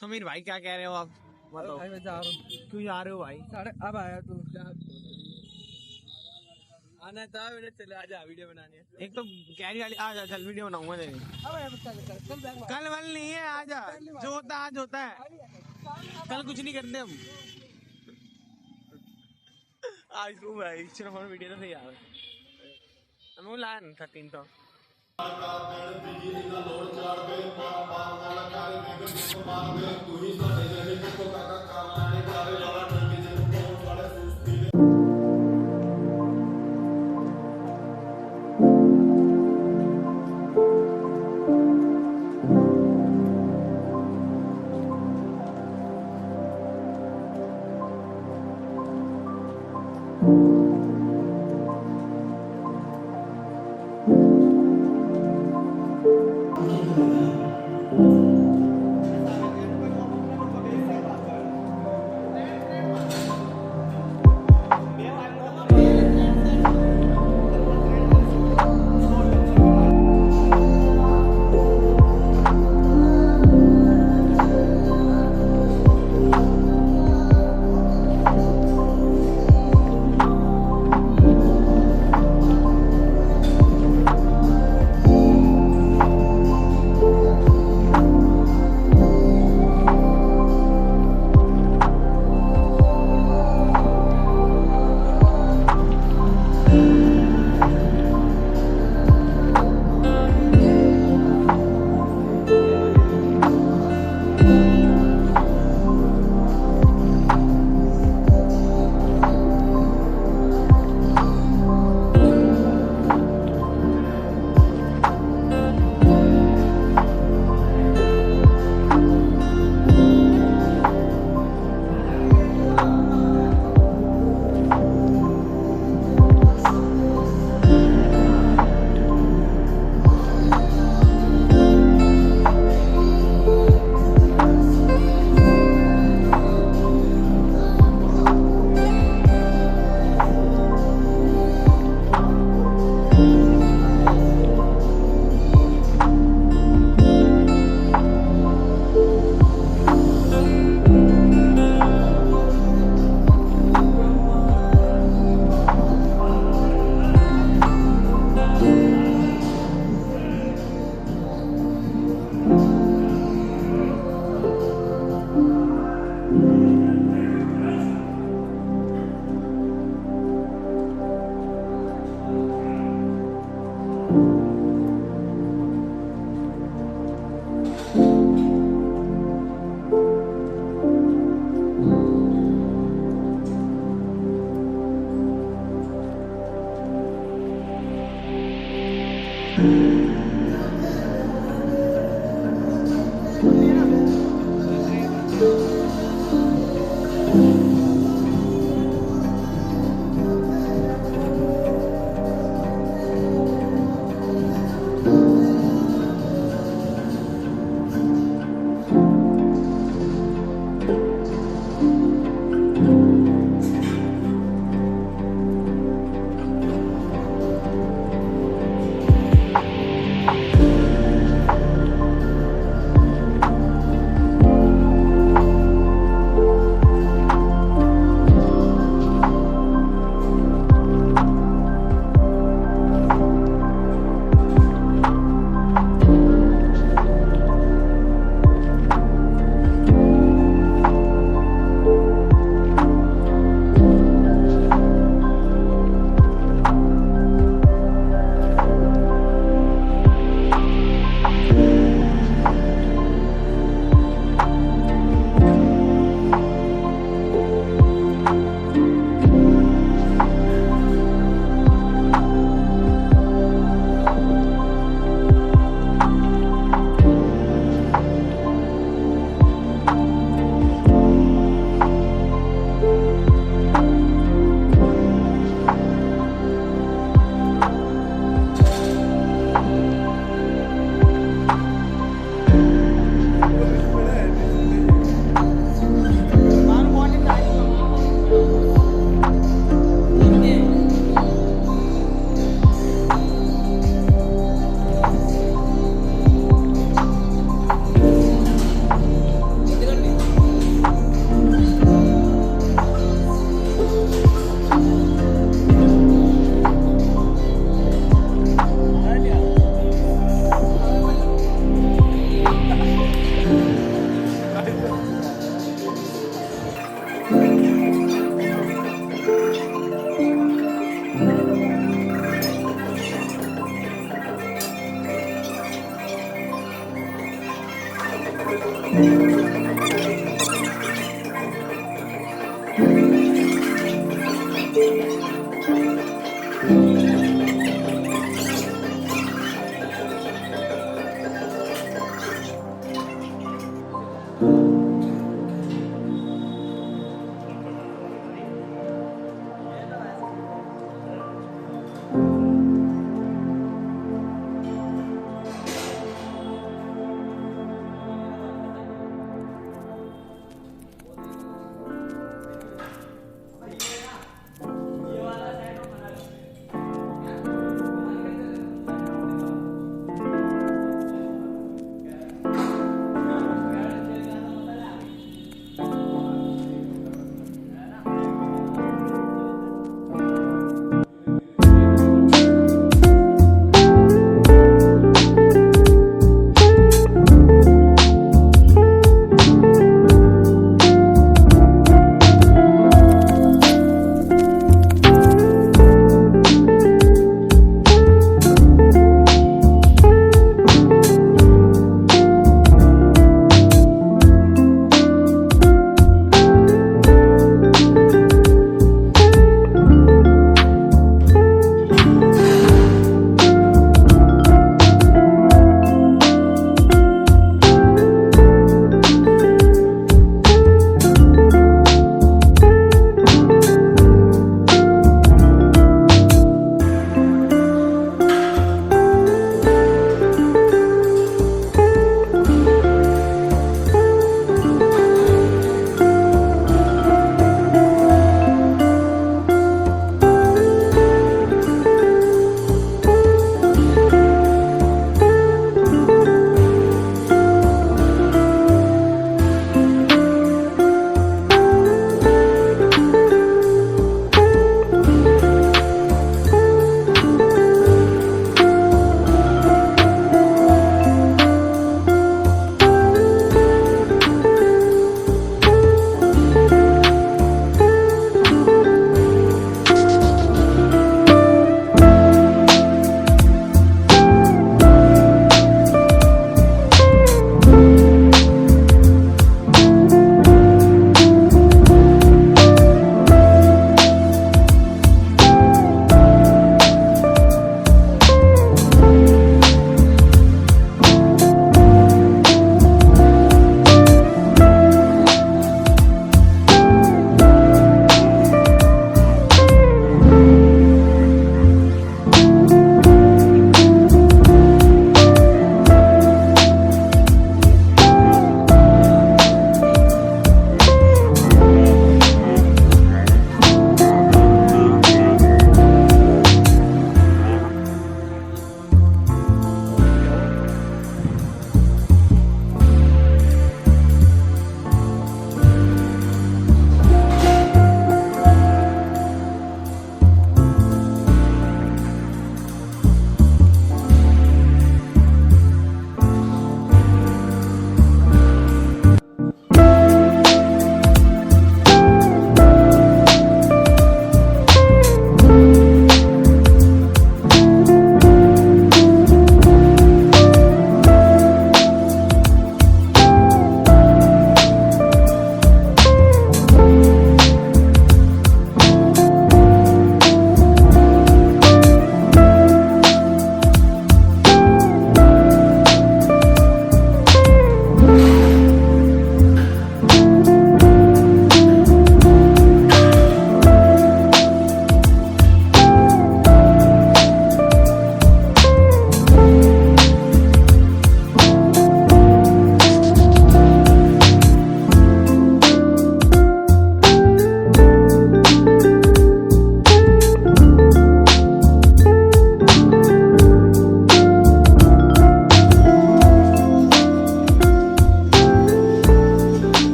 समीर भाई क्या कह रहे हो आप? बताओ। भाई मैं जा रहा हूँ। क्यों जा रहे हो भाई? अब आया तू। आना था मेरे, चले आजा वीडियो बनाने। एक तो कैरी वाली आ जा, चल वीडियो बनाऊंगा तेरी। कल वल नहीं है, आजा, जो होता है आज होता है, कल कुछ नहीं करते हम। आज तू भाई सिर्फ हमारा वीडियो तो सही आ रहा है। हमें लान 13 तो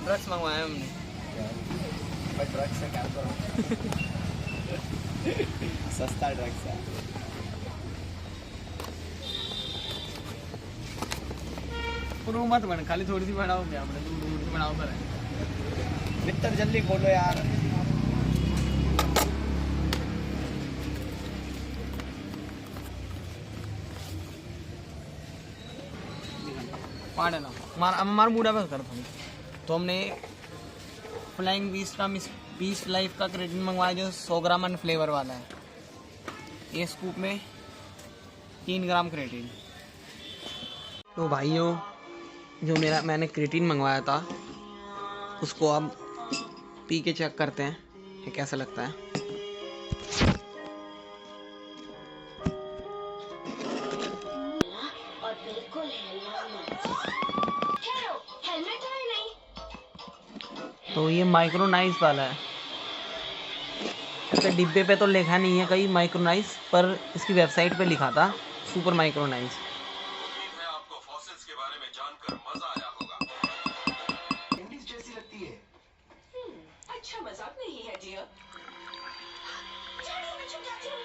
ड्रग्स मंगवाया हमने। ड्रग्स से काम करो। सस्ता ड्रग्स है। रो मत बन, खाली थोड़ी सी बढ़ाओ क्या आपने, दूर से बढ़ाओ कर मित्र जल्दी खोलो यार। पाड़ है ना हमारा मूडा पे कर थोड़ी। तो हमने फ्लाइंग बीस्ट लाइफ का क्रेटिन मंगवाया जो 100 ग्राम अन फ्लेवर वाला है। ये स्कूप में 3 ग्राम क्रेटिन। तो भाइयों जो मैंने क्रेटिन मंगवाया था उसको अब पी के चेक करते हैं ये कैसा लगता है। और बिल्कुल हेलमेट है नहीं। तो ये माइक्रोनाइज वाला है। इसके डिब्बे पे तो लिखा नहीं है कहीं माइक्रोनाइज, पर इसकी वेबसाइट पे लिखा था सुपर माइक्रोनाइज। आपको फॉसिल्स के बारे में जानकर मजा आया होगा। कैंडीज जैसी लगती है। अच्छा मजाक नहीं है डियर। चलो मैं चुप जाती हूँ।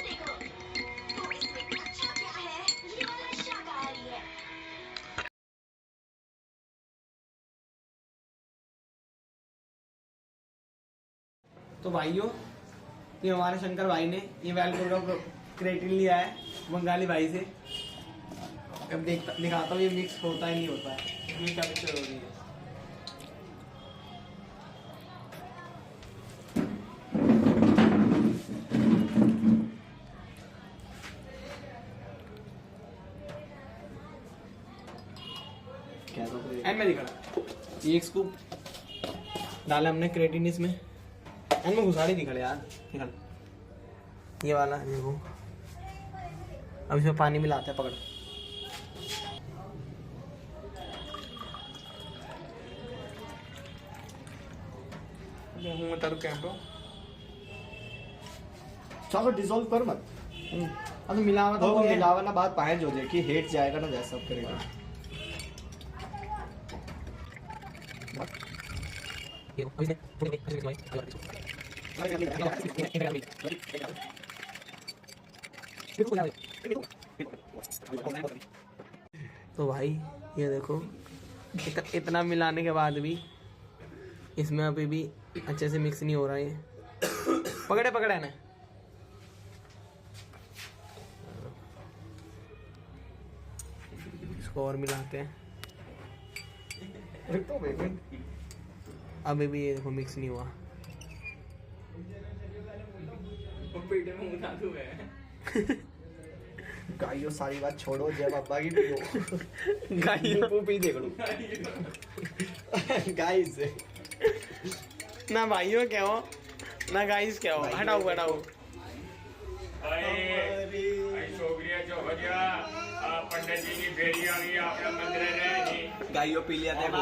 देखो तो इसमें अच्छा क्या है, ये वाला शाकाहारी है। तो भाइयों ये हमारे शंकर भाई ने ये वेलपुर क्रेटिन लिया है बंगाली भाई से। अब दिखाता हूँ ये मिक्स होता ही नहीं होता है, ये क्या पिक्चर हो रही है। क्या तो एंड में दिखा ये एक स्कूप डाला हमने क्रेटिन इसमें। एंड में घुसा नहीं दिखा यार, निकल ये वाला देखो। अब इसमें पानी मिलाते हैं, पकड़। चाहो डिसॉल्व कर मत। अब तो मिलावा तो तो वो है। मिलावा ना बात पाएज हो जाए कि हेट जाएगा ना जैसा अब करेगा। तो भाई ये देखो इतना मिलाने के बाद भी इसमें अभी भी अच्छे से मिक्स नहीं हो रहा है। ये पकड़े ना। इसको और मिलाते हैं। अभी भी ये देखो मिक्स नहीं हुआ। गाइयो सारी बात छोड़ो, जब अब्बा की पियो। गाइयो पी देख लो। गाइस ना भाइयों क्या हो ना गाइस क्या हो। हटाओ पंडित जी की फेरी आ गई, आपने मंदिर गाइयो पी लिया देखो।